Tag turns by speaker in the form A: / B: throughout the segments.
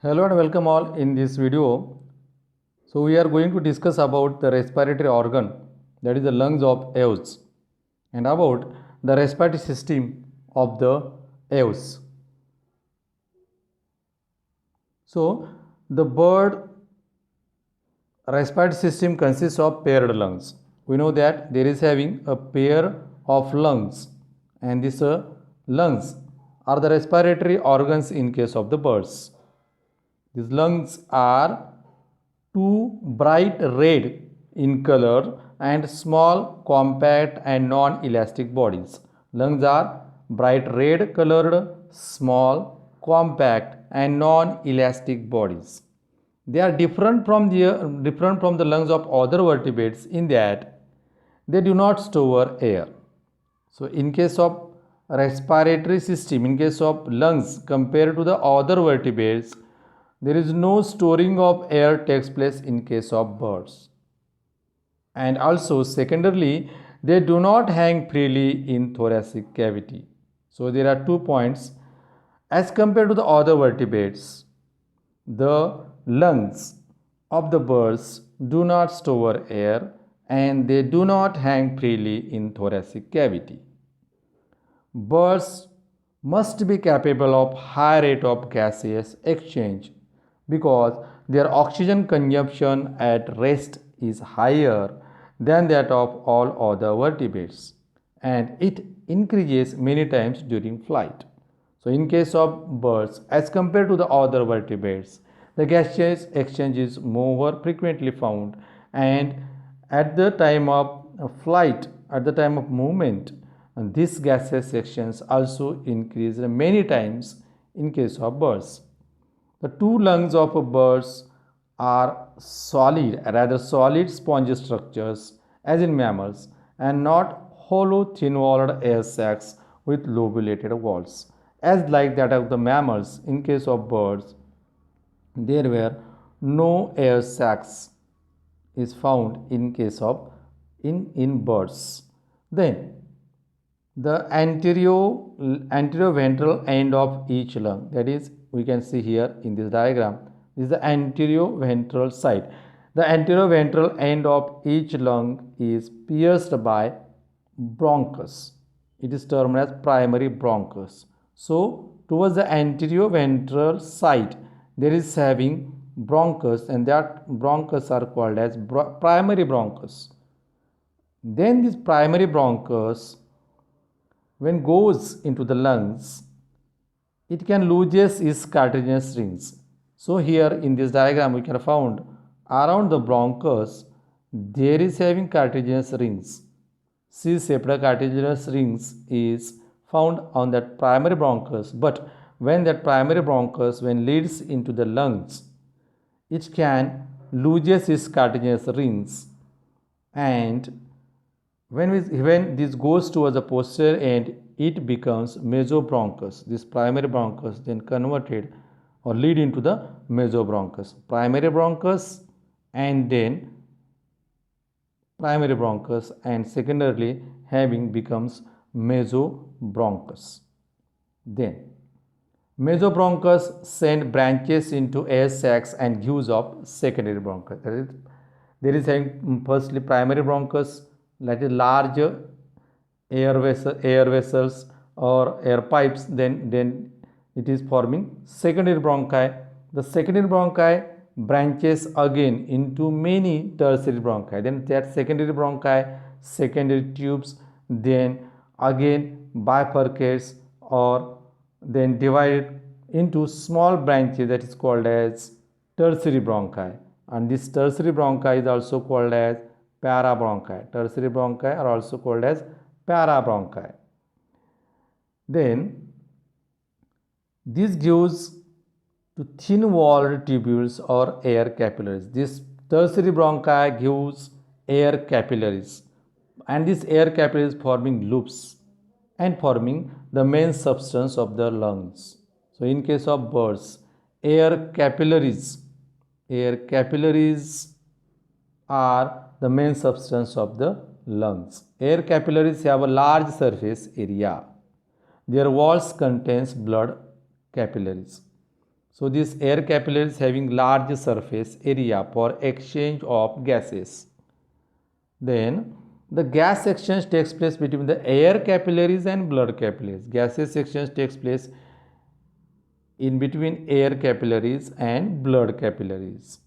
A: Hello and welcome all in this video. So we are going to discuss about the respiratory organ, that is the lungs of ewes, and about the respiratory system of the ewes. So the bird respiratory system consists of paired lungs. We know that there is having a pair of lungs, and these lungs are the respiratory organs in case of the birds. These lungs are two bright red in color and small, compact and non-elastic bodies. Lungs are bright red colored, small, compact and non-elastic bodies. They are different from the lungs of other vertebrates in that they do not store air. So in case of respiratory system, in case of lungs compared to the other vertebrates, there is no storing of air takes place in case of birds. And also secondarily, they do not hang freely in thoracic cavity. So there are 2 points. As compared to the other vertebrates, the lungs of the birds do not store air and they do not hang freely in thoracic cavity. Birds must be capable of high rate of gaseous exchange because their oxygen consumption at rest is higher than that of all other vertebrates, and it increases many times during flight. So in case of birds as compared to the other vertebrates, the gaseous exchange is more frequently found, and at the time of flight, at the time of movement, this gaseous exchange also increase many times in case of birds. The two lungs of birds are solid, rather solid spongy structures as in mammals, and not hollow thin-walled air sacs with lobulated walls as like that of the mammals. In case of birds, there were no air sacs is found in case of in birds. Then the anterior ventral end of each lung, that is, we can see here in this diagram, this is the anterior ventral side. The anterior ventral end of each lung is pierced by bronchus. It is termed as primary bronchus. So towards the anterior ventral side there is having bronchus, and that bronchus are called as primary bronchus. Then this primary bronchus, when goes into the lungs, it can loses its cartilaginous rings. So here in this diagram we can found around the bronchus there is having cartilaginous rings. C-shaped cartilaginous rings is found on that primary bronchus, but when that primary bronchus when leads into the lungs, it can loses its cartilaginous rings, and when this goes towards the posterior end, it becomes mesobronchus. This primary bronchus then converted or lead into the mesobronchus. Primary bronchus and then primary bronchus, and secondarily having becomes mesobronchus. Then mesobronchus send branches into air sacs and gives up secondary bronchus. That is, there is having firstly primary bronchus, that is large air vessels or air pipes, then it is forming secondary bronchi. The secondary bronchi branches again into many tertiary bronchi, then that secondary bronchi, secondary tubes, then again bifurcates or then divided into small branches, that is called as tertiary bronchi, and this tertiary bronchi is also called as parabronchi. Tertiary bronchi are also called as parabronchi. Then this gives to thin-walled tubules or air capillaries. This tertiary bronchi gives air capillaries, and this air capillaries forming loops and forming the main substance of the lungs. So in case of birds, air capillaries are the main substance of the lungs. Air capillaries have a large surface area. Their walls contains blood capillaries. So this air capillaries having large surface area for exchange of gases. Then the gas exchange takes place between the air capillaries and blood capillaries. Gases exchange takes place in between air capillaries and blood capillaries.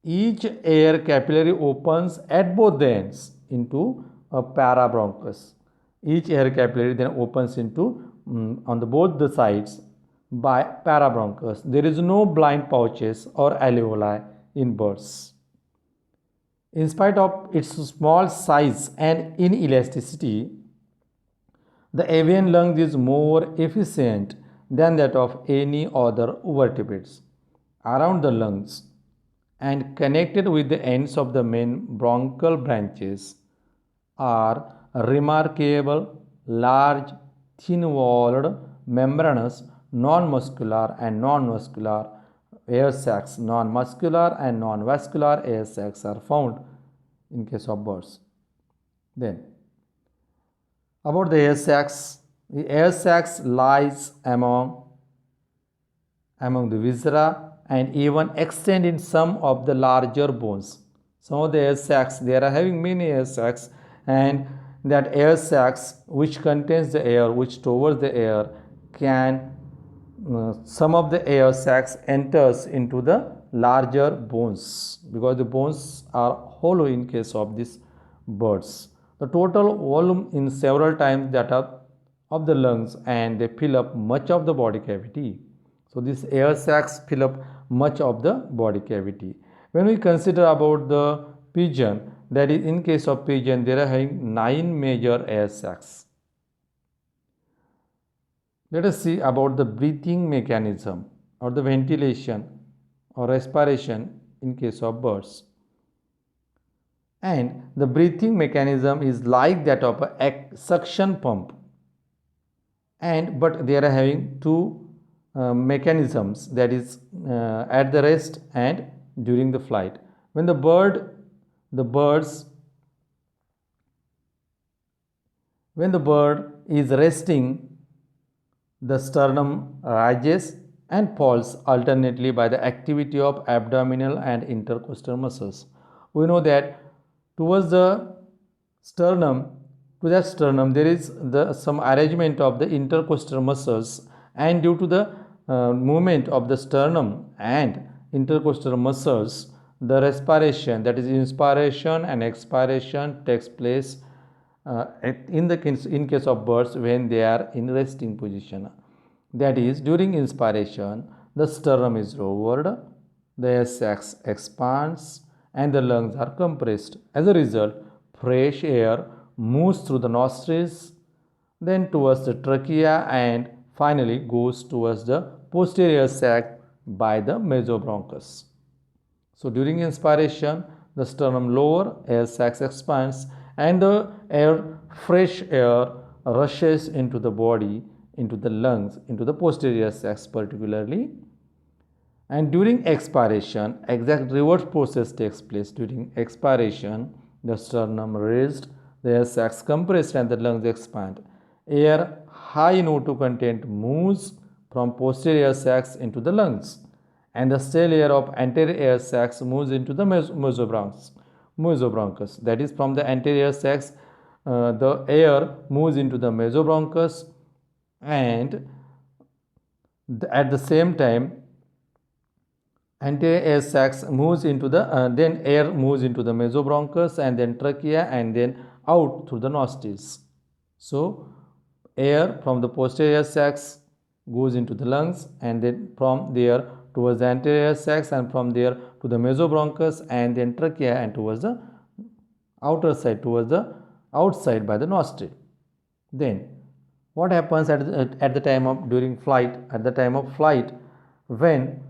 A: Each air capillary opens at both the ends into a parabronchus. Each air capillary then opens into on the both the sides by parabronchus. There is no blind pouches or alveoli in birds. In spite of its small size and inelasticity, the avian lung is more efficient than that of any other vertebrates. Around the lungs and connected with the ends of the main bronchial branches are remarkable, large, thin-walled, membranous, non-muscular and non-vascular air sacs. Non-muscular and non-vascular air sacs are found in case of birds. Then, about the air sacs lies among the viscera and even extend in some of the larger bones. Some of the air sacs, they are having many air sacs, and that air sacs which contains the air, which stores the air, can some of the air sacs enters into the larger bones, because the bones are hollow in case of these birds. The total volume in several times that of the lungs, and they fill up much of the body cavity. So these air sacs fill up much of the body cavity. When we consider about the pigeon, that is in case of pigeon, there are having 9 major air sacs. Let us see about the breathing mechanism or the ventilation or respiration in case of birds. And the breathing mechanism is like that of a suction pump, and but they are having two mechanisms, that is at the rest and during the flight. When the bird is resting, the sternum rises and falls alternately by the activity of abdominal and intercostal muscles. We know that towards the sternum, to that sternum, there is some arrangement of the intercostal muscles, and due to the movement of the sternum and intercostal muscles, the respiration, that is inspiration and expiration, takes place in case of birds when they are in resting position. That is, during inspiration, the sternum is lowered, the air sacs expands, and the lungs are compressed. As a result, fresh air moves through the nostrils, then towards the trachea, and finally goes towards the posterior sac by the mesobronchus. So during inspiration, the sternum lower, air sacs expands, and the fresh air rushes into the body, into the lungs, into the posterior sacs particularly. And during expiration, exact reverse process takes place. During expiration, the sternum raised, the air sacs compressed, and the lungs expand. Air high in O2 content moves from posterior sacs into the lungs, and the stale air of anterior air sacs moves into the mesobronchus. That is, from the anterior sacs, the air moves into the mesobronchus, and at the same time, anterior air sacs moves into the then air moves into the mesobronchus, and then trachea, and then out through the nostrils. So air from the posterior sacs goes into the lungs, and then from there towards the anterior sacs, and from there to the mesobronchus, and then trachea, and towards the outer side, towards the outside by the nostril. Then what happens at the time of during flight? At the time of flight, when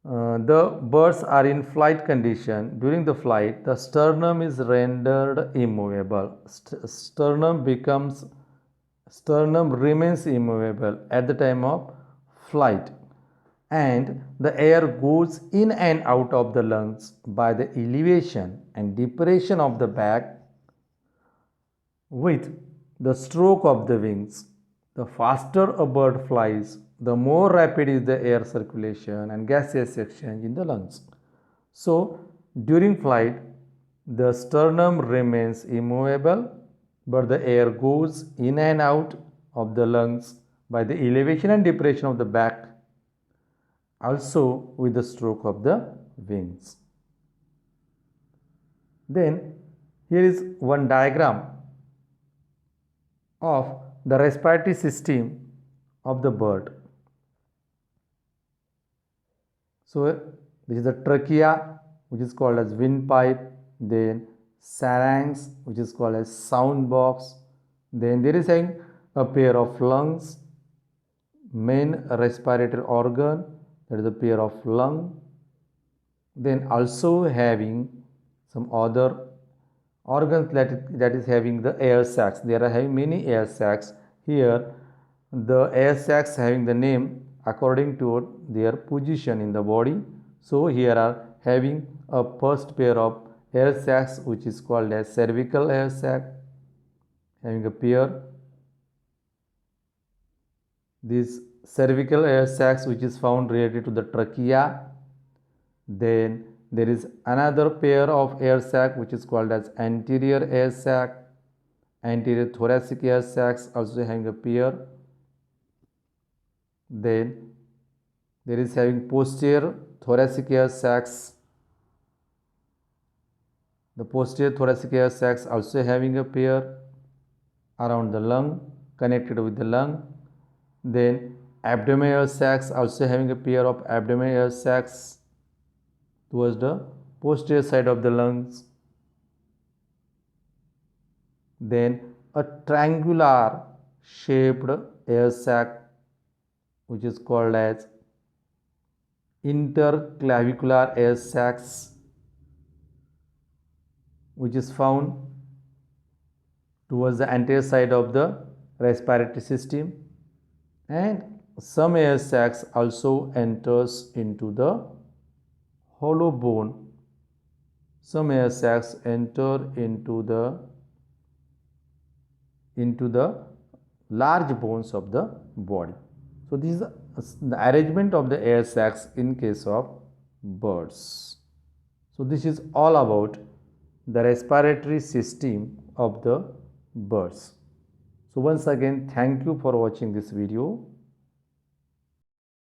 A: the birds are in flight condition, during the flight, the sternum is rendered immovable. Sternum remains immovable at the time of flight, and the air goes in and out of the lungs by the elevation and depression of the back with the stroke of the wings. The faster a bird flies, the more rapid is the air circulation and gaseous exchange in the lungs. So during flight, the sternum remains immovable, but the air goes in and out of the lungs by the elevation and depression of the back, also with the stroke of the wings. Then here is one diagram of the respiratory system of the bird. So this is the trachea, which is called as windpipe, then pharynx, which is called as sound box, then there is a pair of lungs, main respiratory organ, that is a pair of lung, then also having some other organs that is having the air sacs. There are having many air sacs. Here the air sacs having the name according to their position in the body. So here are having a first pair of air sacs, which is called as cervical air sac, having a pair. This cervical air sacs which is found related to the trachea. Then there is another pair of air sac which is called as anterior air sac, anterior thoracic air sacs also having a pair. Then there is having posterior thoracic air sacs. The posterior thoracic air sacs also having a pair around the lung, connected with the lung. Then abdominal air sacs also having a pair of abdominal air sacs towards the posterior side of the lungs. Then a triangular shaped air sac which is called as interclavicular air sacs, which is found towards the anterior side of the respiratory system, and some air sacs also enters into the hollow bone. Some air sacs enter into the large bones of the body. So this is the arrangement of the air sacs in case of birds. So this is all about the respiratory system of the birds. So once again, thank you for watching this video.